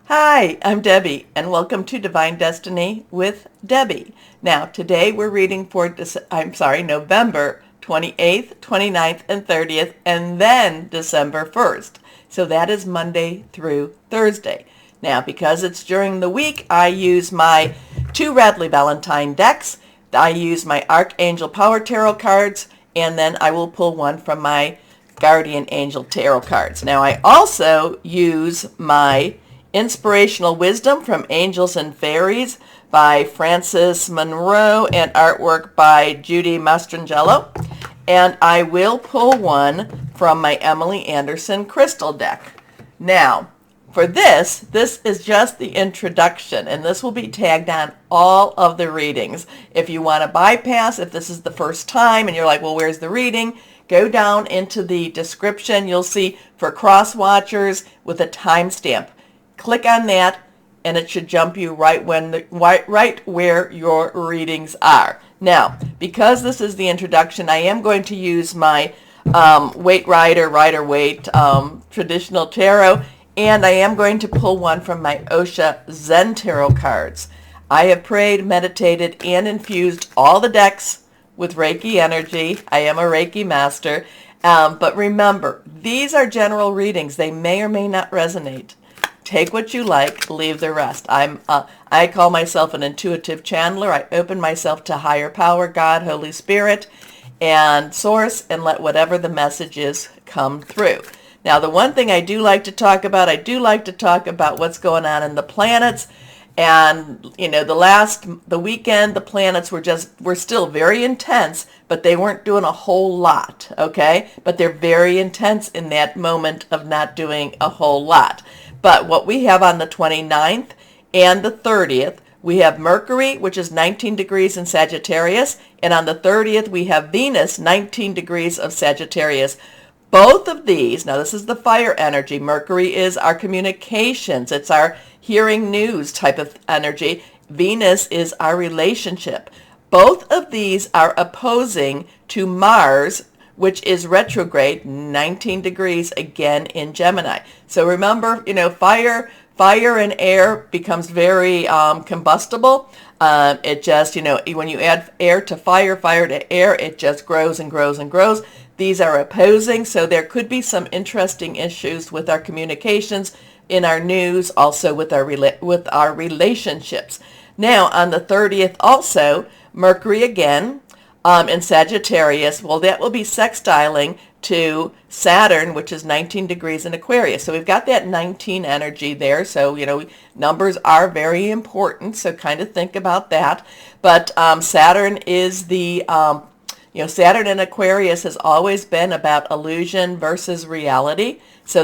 Hi, I'm Debbie, and welcome to Divine Destiny with Debbie. Now, today we're reading for November 28th, 29th, and 30th, and then December 1st. So that is Monday through Thursday. Now, because it's during the week, I use my two Radley Valentine decks. I use my Archangel Power Tarot cards, and then I will pull one from my Guardian Angel Tarot cards. Now, I also use my Inspirational Wisdom from Angels and Fairies by Frances Monroe and artwork by Judy Mastrangelo. And I will pull one from my Emily Anderson crystal deck. Now, for this is just the introduction, and this will be tagged on all of the readings. If you want to bypass, if this is the first time and you're like, well, where's the reading? Go down into the description. You'll see for Crosswatchers with a timestamp. Click on that, and it should jump you right where your readings are. Now, because this is the introduction, I am going to use my Rider-Waite traditional tarot, and I am going to pull one from my Osha Zen tarot cards. I have prayed, meditated, and infused all the decks with Reiki energy. I am a Reiki master, but remember, these are general readings. They may or may not resonate. Take what you like, leave the rest. I call myself an intuitive channeler. I open myself to higher power, God, Holy Spirit, and Source, and let whatever the message is come through. Now, the one thing I do like to talk about, what's going on in the planets. And, you know, the weekend, the planets were still very intense, but they weren't doing a whole lot, okay? But they're very intense in that moment of not doing a whole lot. But what we have on the 29th and the 30th, we have Mercury, which is 19 degrees in Sagittarius, and on the 30th, we have Venus, 19 degrees of Sagittarius. Both of these, now this is the fire energy. Mercury is our communications. It's our hearing news type of energy. Venus is our relationship. Both of these are opposing to Mars, which is retrograde, 19 degrees again in Gemini. So remember, fire and air becomes very combustible. It just, when you add air to fire, fire to air, it just grows and grows and grows. These are opposing, so there could be some interesting issues with our communications, in our news, also with our relationships. Now, on the 30th also, Mercury again in Sagittarius, well, that will be sextiling to Saturn, which is 19 degrees in Aquarius. So we've got that 19 energy there. So, numbers are very important. So kind of think about that. But Saturn is Saturn in Aquarius has always been about illusion versus reality. So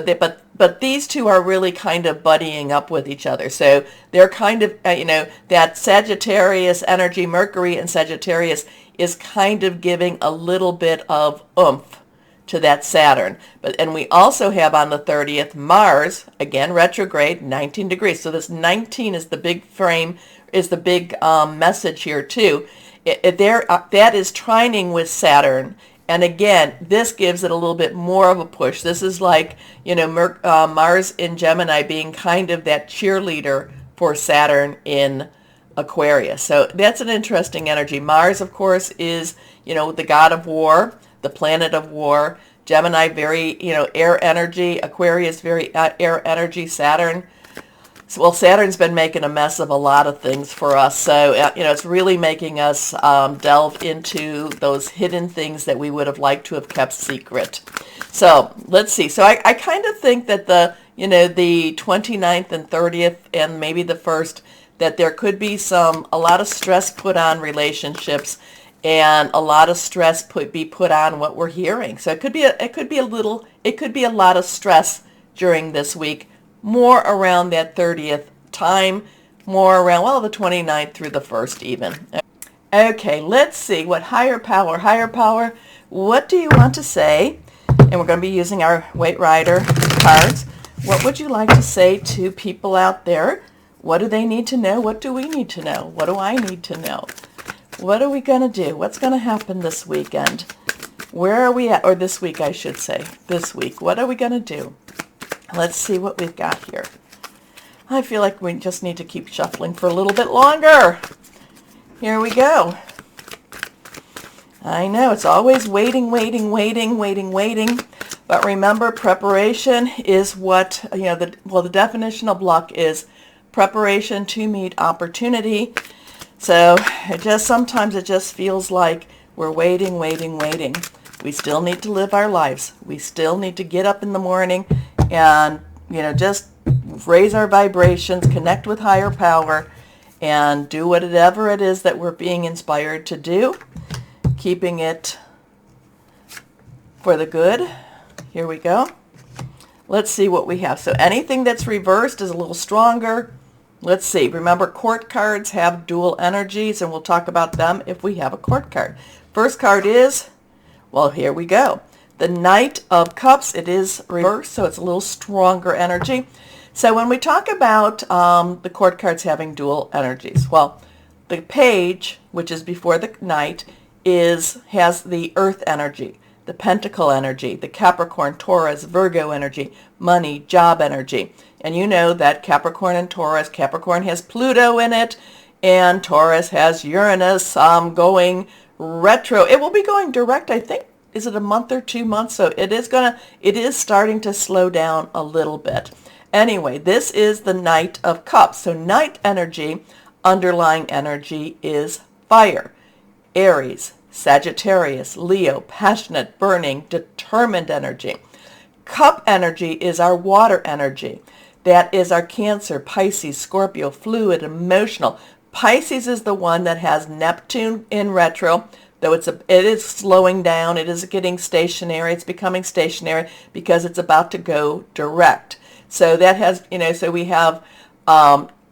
but these two are really kind of buddying up with each other. So they're kind of, that Sagittarius energy, Mercury in Sagittarius, is kind of giving a little bit of oomph to that Saturn. And we also have on the 30th Mars, again retrograde, 19 degrees. So this 19 is the big frame, is the big message here too. That is trining with Saturn. And again, this gives it a little bit more of a push. This is like, Mars in Gemini being kind of that cheerleader for Saturn in Aquarius. So that's an interesting energy. Mars, of course, is, the god of war, the planet of war. Gemini, very, air energy. Aquarius, very air energy. Saturn. Well, Saturn's been making a mess of a lot of things for us. So, it's really making us delve into those hidden things that we would have liked to have kept secret. So, let's see. So, I kind of think that the 29th and 30th and maybe the 1st, that there could be a lot of stress put on relationships and a lot of stress be put on what we're hearing. So, it could be a lot of stress during this week. More around that 30th time, more around, the 29th through the 1st even. Okay, let's see what higher power, what do you want to say? And we're going to be using our Waite Rider cards. What would you like to say to people out there? What do they need to know? What do we need to know? What do I need to know? What are we going to do? What's going to happen this weekend? Where are we at? Or this week, I should say. This week. What are we going to do? Let's see what we've got here. I feel like we just need to keep shuffling for a little bit longer. Here we go. I know, it's always waiting. But remember, preparation is what, the definitional block is preparation to meet opportunity. So sometimes it just feels like we're waiting. We still need to live our lives. We still need to get up in the morning and, just raise our vibrations, connect with higher power, and do whatever it is that we're being inspired to do, keeping it for the good. Here we go. Let's see what we have. So anything that's reversed is a little stronger. Let's see. Remember, court cards have dual energies, and we'll talk about them if we have a court card. First card is, well, here we go. The Knight of Cups. It is reversed, so it's a little stronger energy. So when we talk about the court cards having dual energies, well, the Page, which is before the Knight, has the Earth energy, the Pentacle energy, the Capricorn, Taurus, Virgo energy, money, job energy. And you know that Capricorn and Taurus, Capricorn has Pluto in it, and Taurus has Uranus going retro. It will be going direct, I think. Is it a month or 2 months? So it is starting to slow down a little bit. Anyway, this is the Knight of Cups. So Knight energy, underlying energy is fire. Aries, Sagittarius, Leo, passionate, burning, determined energy. Cup energy is our water energy. That is our Cancer, Pisces, Scorpio, fluid, emotional. Pisces is the one that has Neptune in retro, though it is slowing down. It is getting stationary. It's becoming stationary because it's about to go direct. So that has, so we have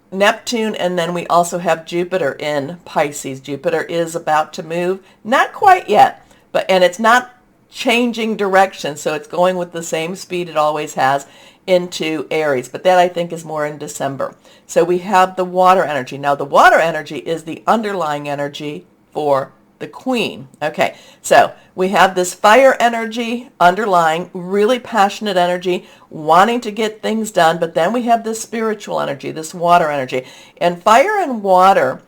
Neptune, and then we also have Jupiter in Pisces. Jupiter is about to move, not quite yet, and it's not changing direction, so it's going with the same speed it always has into Aries, but that I think is more in December. So we have the water energy. Now the water energy is the underlying energy for the Queen. Okay, so we have this fire energy underlying, really passionate energy, wanting to get things done, but then we have this spiritual energy, this water energy. And fire and water,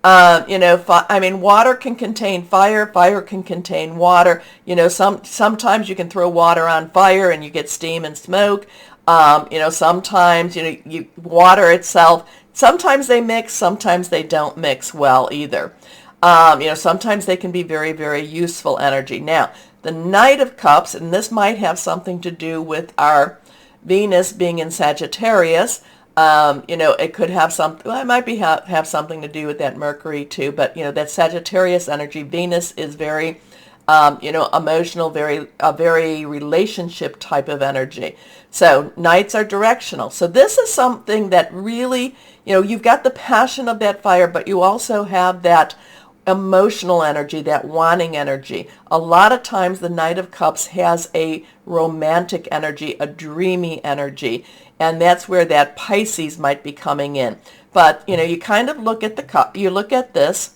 water can contain fire, fire can contain water. Sometimes you can throw water on fire and you get steam and smoke. Sometimes, water itself, sometimes they mix, sometimes they don't mix well either. Sometimes they can be very, very useful energy. Now, the Knight of Cups, and this might have something to do with our Venus being in Sagittarius. It could have something, well, it might have something to do with that Mercury too, but, that Sagittarius energy, Venus is very, emotional, a very relationship type of energy. So Knights are directional. So this is something that really, you've got the passion of that fire, but you also have that emotional energy, that wanting energy. A lot of times the Knight of Cups has a romantic energy, a dreamy energy, and that's where that Pisces might be coming in. But, you kind of look at the cup, you look at this,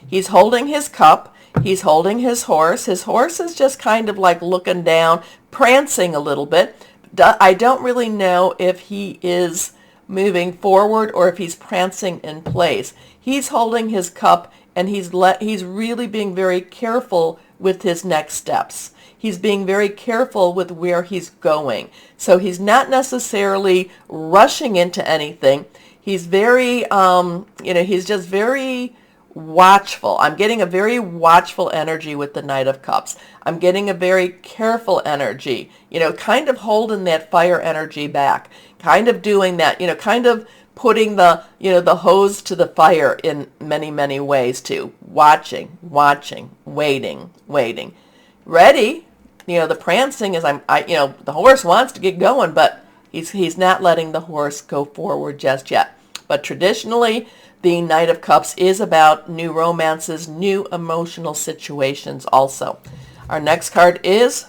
he's holding his cup, he's holding his horse. His horse is just kind of like looking down, prancing a little bit. I don't really know if he is moving forward or if he's prancing in place. He's holding his cup, and he's really being very careful with his next steps. He's being very careful with where he's going. So he's not necessarily rushing into anything. He's very, he's just very watchful. I'm getting a very watchful energy with the Knight of Cups. I'm getting a very careful energy, kind of holding that fire energy back, kind of doing that, kind of putting the, the hose to the fire in many, many ways too. Watching, waiting. Ready, the prancing is, the horse wants to get going, but he's not letting the horse go forward just yet. But traditionally, the Knight of Cups is about new romances, new emotional situations also. Our next card is,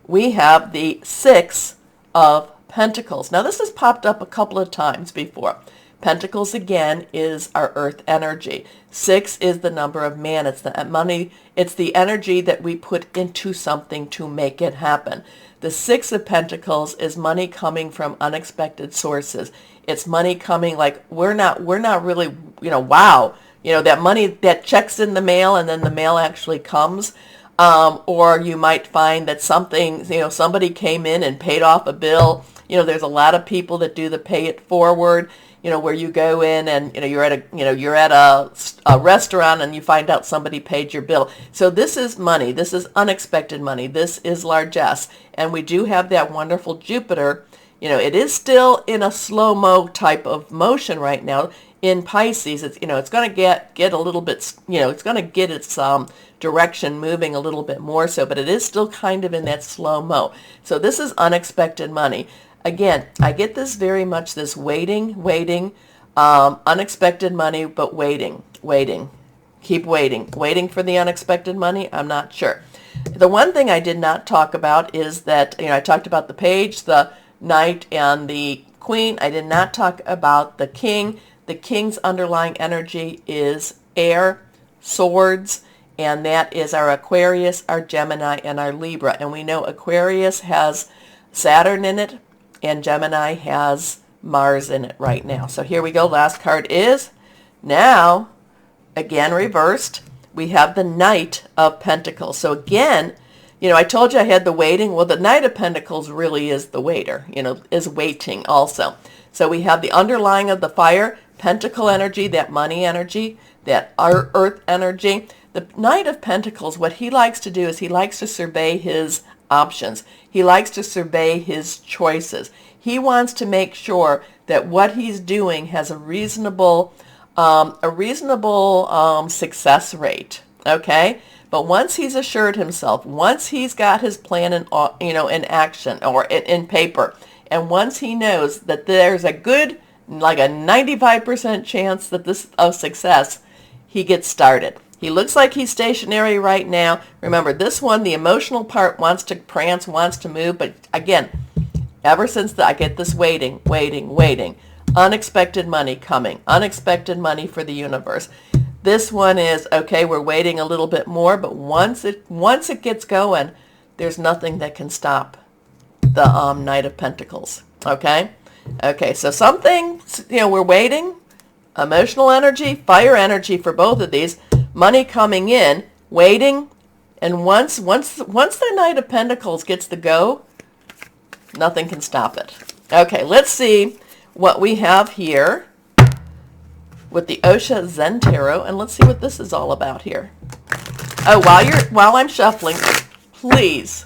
we have the Six of Pentacles. Now this has popped up a couple of times before, Pentacles, again, is our earth energy. 6 is the number of man. It's the money. It's the energy that we put into something to make it happen. The 6 of Pentacles is money coming from unexpected sources. It's money coming like we're not really, wow, that money that checks in the mail and then the mail actually comes. Or you might find that something, somebody came in and paid off a bill. There's a lot of people that do the pay it forward, where you go in and, you're at a restaurant and you find out somebody paid your bill. So this is money. This is unexpected money. This is largesse. And we do have that wonderful Jupiter. It is still in a slow-mo type of motion right now. In Pisces, it's going to get a little bit, it's going to get its direction moving a little bit more so, but it is still kind of in that slow-mo. So this is unexpected money. Again, I get this very much, this waiting, unexpected money, but waiting, keep waiting for the unexpected money. I'm not sure. The one thing I did not talk about is that, I talked about the page, the knight, and the queen. I did not talk about the king. The king's underlying energy is air, swords, and that is our Aquarius, our Gemini, and our Libra. And we know Aquarius has Saturn in it, and Gemini has Mars in it right now. So here we go. Last card is now, again reversed, we have the Knight of Pentacles. So again, I told you I had the waiting. Well, the Knight of Pentacles really is the waiter, is waiting also. So we have the underlying of the fire, Pentacle energy, that money energy, that earth energy. The Knight of Pentacles, what he likes to do is he likes to survey his options. He likes to survey his choices. He wants to make sure that what he's doing has a reasonable success rate. Okay? But once he's assured himself, once he's got his plan in action or in paper, and once he knows that there's a good, like a 95% chance that this of success, he gets started. He looks like he's stationary right now. Remember, this one, the emotional part wants to prance, wants to move, but again, ever since I get this waiting, unexpected money coming, unexpected money for the universe. This one is, okay, we're waiting a little bit more, but once it gets going, there's nothing that can stop the Knight of Pentacles, okay? Okay, so something, we're waiting, emotional energy, fire energy for both of these, money coming in, waiting, and once the Knight of Pentacles gets the go, nothing can stop it. Okay, let's see what we have here with the Osha Zen Tarot, and let's see what this is all about here. Oh, while I'm shuffling, please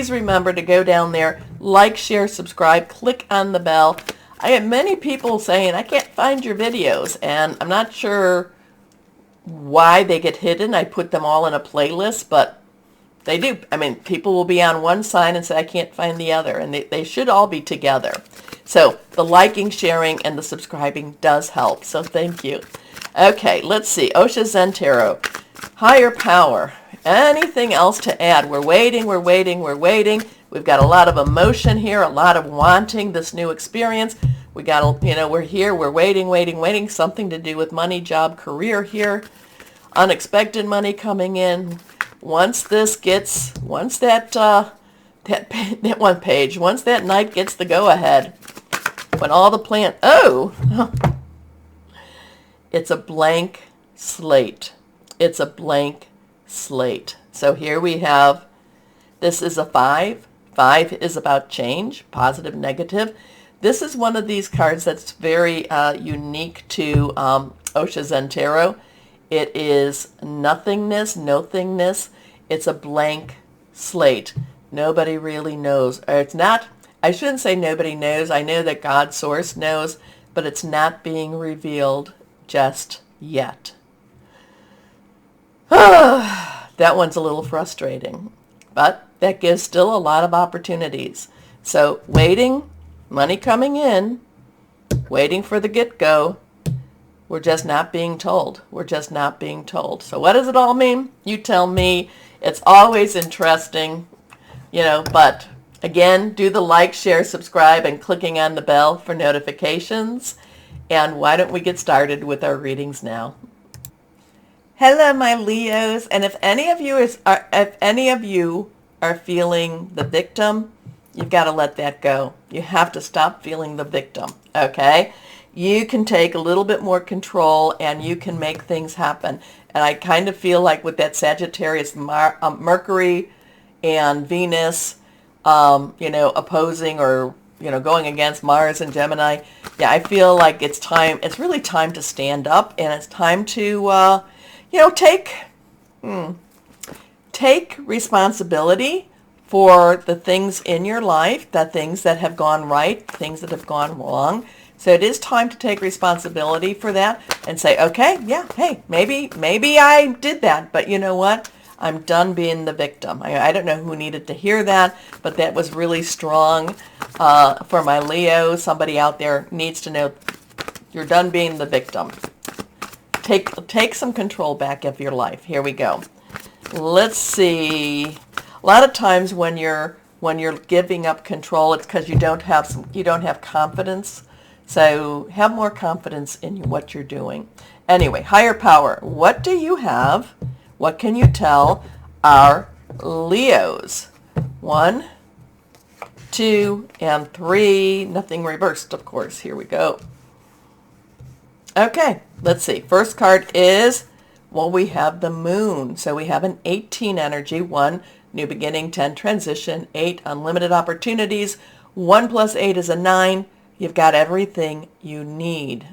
remember to go down there, like, share, subscribe, click on the bell. I have many people saying, I can't find your videos, and I'm not sure why they get hidden. I put them all in a playlist, but they do. I mean, people will be on one side and say, I can't find the other, and they should all be together. So the liking, sharing, and the subscribing does help, so thank you. Okay, let's see. Osha Zen Tarot. Higher power. Anything else to add? We're waiting. We've got a lot of emotion here, a lot of wanting this new experience. We got, we're here, we're waiting, something to do with money, job, career here. Unexpected money coming in. Once that one page, once that knight gets the go-ahead, when all the it's a blank slate. It's a blank slate. So here we have, this is a 5. 5 is about change, positive, negative. This is one of these cards that's very unique to Osha Zen Tarot. It is nothingness, no-thingness. It's a blank slate. Nobody really knows. Or it's not, I shouldn't say nobody knows. I know that God's source knows, but it's not being revealed just yet. That one's a little frustrating, but that gives still a lot of opportunities. So waiting, money coming in, waiting for the get-go. We're just not being told. We're just not being told. So what does it all mean? You tell me. It's always interesting, but Again, do the like, share, subscribe, and clicking on the bell for notifications. And why don't we get started with our readings now? Hello, my Leos. And if any of you are feeling the victim, you've got to let that go. You have to stop feeling the victim, okay? You can take a little bit more control and you can make things happen. And I kind of feel like with that Sagittarius Mercury and Venus, opposing or, going against Mars and Gemini, yeah, I feel like it's really time to stand up, and it's time to, take responsibility for the things in your life, the things that have gone right, things that have gone wrong. So it is time to take responsibility for that and say, okay, yeah, hey, maybe I did that, but you know what? I'm done being the victim. I don't know who needed to hear that, but that was really strong for my Leo. Somebody out there needs to know you're done being the victim. Take some control back of your life. Here we go. Let's see. A lot of times when you're giving up control, it's because you don't have confidence. So have more confidence in what you're doing. Anyway, higher power. What do you have? What can you tell our Leos? 1, 2, and 3. Nothing reversed, of course. Here we go. Okay, let's see. First card is, we have the moon. So we have an 18 energy. 1, new beginning. 10, transition. 8, unlimited opportunities. 1 plus 8 is a 9. You've got everything you need.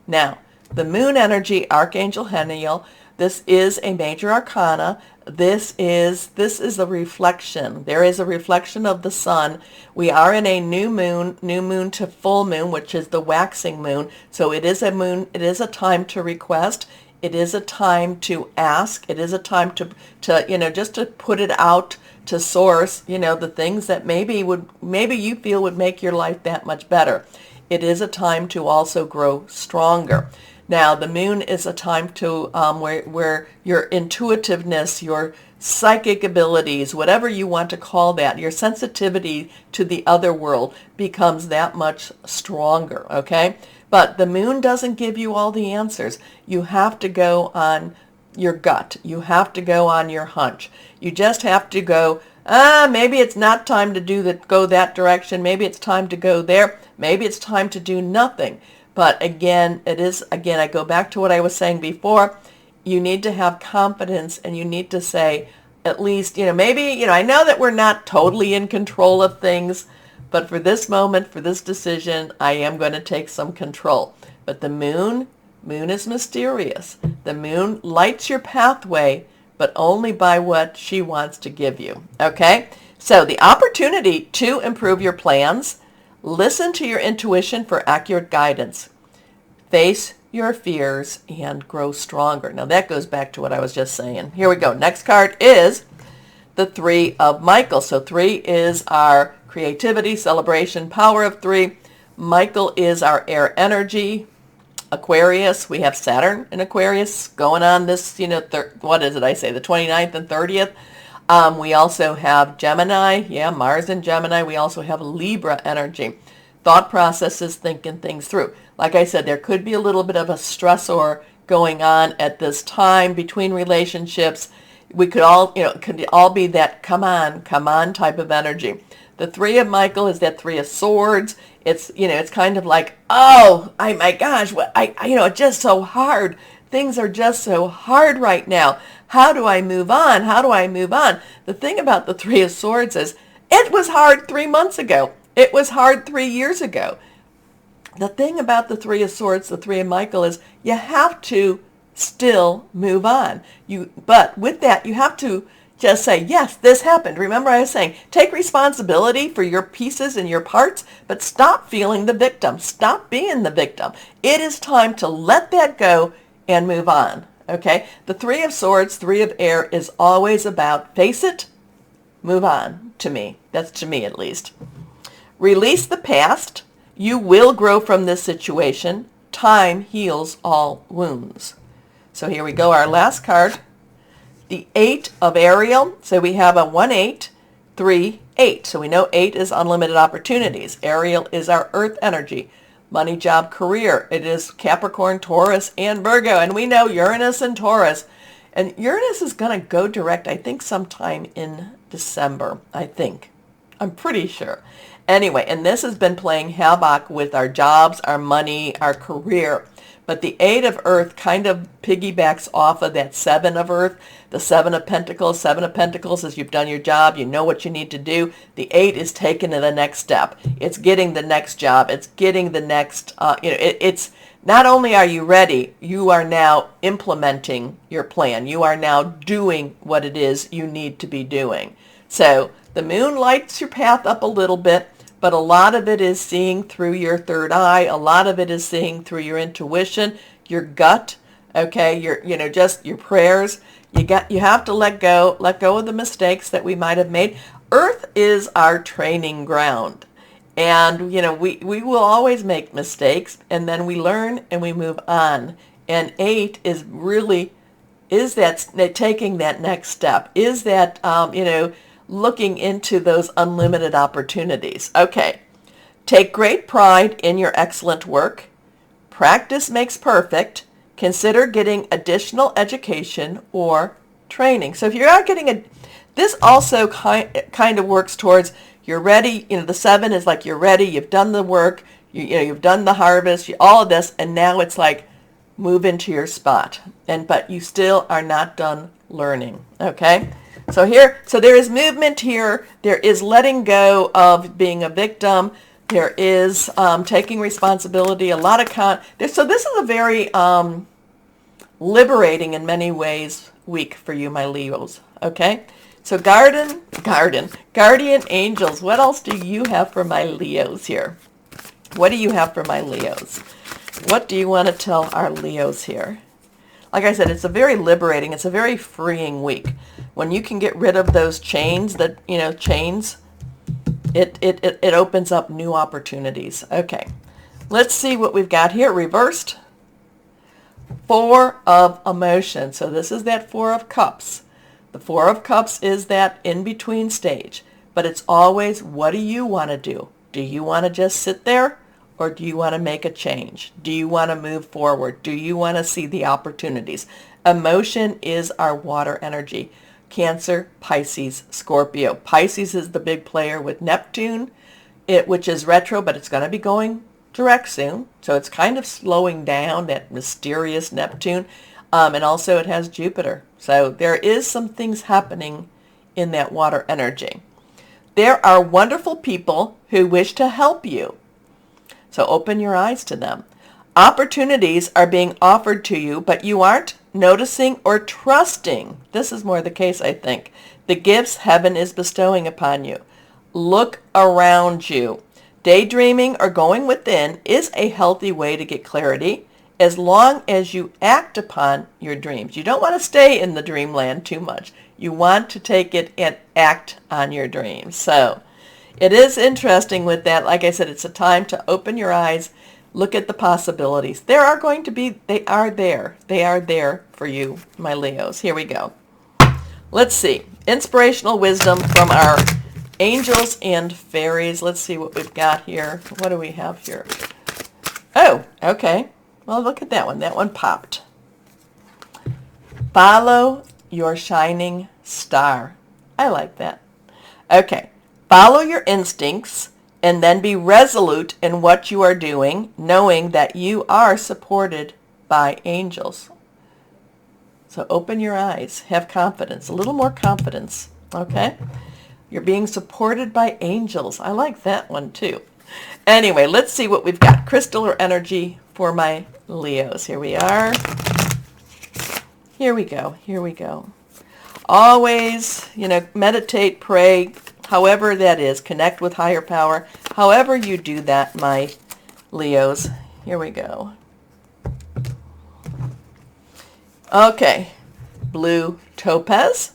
Now, the moon energy, Archangel Haniel, this is a major arcana. This is a reflection. There is a reflection of the sun. We are in a new moon to full moon, which is the waxing moon. So it is a moon. It is a time to request. It is a time to ask. It is a time to just to put it out to source, the things that maybe you feel would make your life that much better. It is a time to also grow stronger. Now, the moon is a time to where your intuitiveness, your psychic abilities, whatever you want to call that, your sensitivity to the other world becomes that much stronger, okay? But the moon doesn't give you all the answers. You have to go on your gut. You have to go on your hunch. You just have to go, maybe it's not time to go that direction. Maybe it's time to go there. Maybe it's time to do nothing. But again, I go back to what I was saying before. You need to have confidence, and you need to say, at least, maybe, I know that we're not totally in control of things, but for this moment, for this decision, I am going to take some control. But the moon is mysterious. The moon lights your pathway, but only by what she wants to give you. Okay? So the opportunity to improve your plans. Listen to your intuition for accurate guidance. Face your fears and grow stronger. Now that goes back to what I was just saying. Here we go. Next card is the 3 of Michael. So 3 is our creativity, celebration, power of 3. Michael is our air energy. Aquarius, we have Saturn in Aquarius going on this, the 29th and 30th. We also have Gemini, Mars and Gemini. We also have Libra energy. Thought processes, thinking things through. Like I said, there could be a little bit of a stressor going on at this time between relationships. We could all, could all be that come on type of energy. The 3 of Michael is that 3 of Swords. It's, it's kind of like, my gosh, it's just so hard. Things are just so hard right now. How do I move on? How do I move on? The thing about the 3 of Swords is it was hard 3 months ago. It was hard 3 years ago. The thing about the 3 of Swords, the 3 of Michael, is you have to still move on. But with that, you have to just say, yes, this happened. Remember I was saying, take responsibility for your pieces and your parts, but stop feeling the victim. Stop being the victim. It is time to let that go and move on. Okay? The 3 of Swords, 3 of Air is always about face it, move on, to me. That's to me at least. Release the past. You will grow from this situation. Time heals all wounds. So here we go, our last card. The 8 of Ariel. So we have a 1-8, 3, 8. So we know 8 is unlimited opportunities. Ariel is our earth energy. Money, job, career. It is Capricorn, Taurus, and Virgo. And we know Uranus and Taurus. And Uranus is going to go direct, I think, sometime in December, I think. I'm pretty sure. Anyway, and this has been playing havoc with our jobs, our money, our career. But the 8 of Earth kind of piggybacks off of that 7 of Earth, the 7 of Pentacles. 7 of Pentacles is you've done your job, you know what you need to do. The 8 is taken to the next step. It's getting the next job. It's getting the next, it's not only are you ready, you are now implementing your plan. You are now doing what it is you need to be doing. So the moon lights your path up a little bit, but a lot of it is seeing through your third eye. A lot of it is seeing through your intuition, your gut, okay, just your prayers. You have to let go of the mistakes that we might have made. Earth is our training ground. And, we will always make mistakes, and then we learn and we move on. And 8 is that taking that next step, is that, looking into those unlimited opportunities. Okay, take great pride in your excellent work. Practice makes perfect. Consider getting additional education or training. So if you're not getting this also kind of works towards you're ready. The 7 is like you're ready. You've done the work. You've done the harvest. All of this, and now it's like move into your spot. But you still are not done learning. Okay. So there is movement here. There is letting go of being a victim. There is taking responsibility. A lot of so this is a very liberating in many ways week for you, my Leos. Okay. So guardian angels. What else do you have for my Leos here? What do you have for my Leos? What do you want to tell our Leos here? Like I said, it's a very liberating, it's a very freeing week. When you can get rid of those chains, it opens up new opportunities. Okay, let's see what we've got here. Reversed. 4 of emotion. So this is that 4 of cups. The 4 of cups is that in-between stage. But it's always, what do you want to do? Do you want to just sit there? Or do you want to make a change? Do you want to move forward? Do you want to see the opportunities? Emotion is our water energy. Cancer, Pisces, Scorpio. Pisces is the big player with Neptune, which is retro, but it's going to be going direct soon. So it's kind of slowing down, that mysterious Neptune. And also it has Jupiter. So there is some things happening in that water energy. There are wonderful people who wish to help you. So open your eyes to them. Opportunities are being offered to you, but you aren't noticing or trusting. This is more the case, I think. The gifts heaven is bestowing upon you. Look around you. Daydreaming or going within is a healthy way to get clarity as long as you act upon your dreams. You don't want to stay in the dreamland too much. You want to take it and act on your dreams. So it is interesting with that. Like I said, it's a time to open your eyes, look at the possibilities. They are there. They are there for you, my Leos. Here we go. Let's see. Inspirational wisdom from our angels and fairies. Let's see what we've got here. What do we have here? Oh, okay. Well, look at that one. That one popped. Follow your shining star. I like that. Okay. Follow your instincts and then be resolute in what you are doing, knowing that you are supported by angels. So open your eyes. Have confidence. A little more confidence. Okay? You're being supported by angels. I like that one too. Anyway, let's see what we've got. Crystal or energy for my Leos. Here we are. Here we go. Here we go. Always, meditate, pray, however that is. Connect with higher power. However you do that, my Leos. Here we go. Okay. Blue topaz.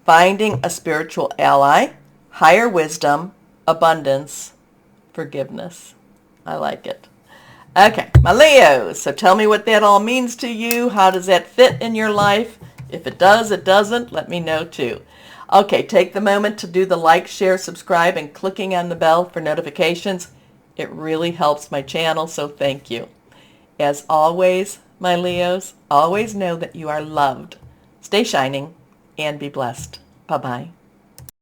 Finding a spiritual ally. Higher wisdom. Abundance. Forgiveness. I like it. Okay, my Leos. So tell me what that all means to you. How does that fit in your life? If it does, it doesn't. Let me know too. Okay, take the moment to do the like, share, subscribe, and clicking on the bell for notifications. It really helps my channel, so thank you. As always, my Leos, always know that you are loved. Stay shining and be blessed. Bye-bye.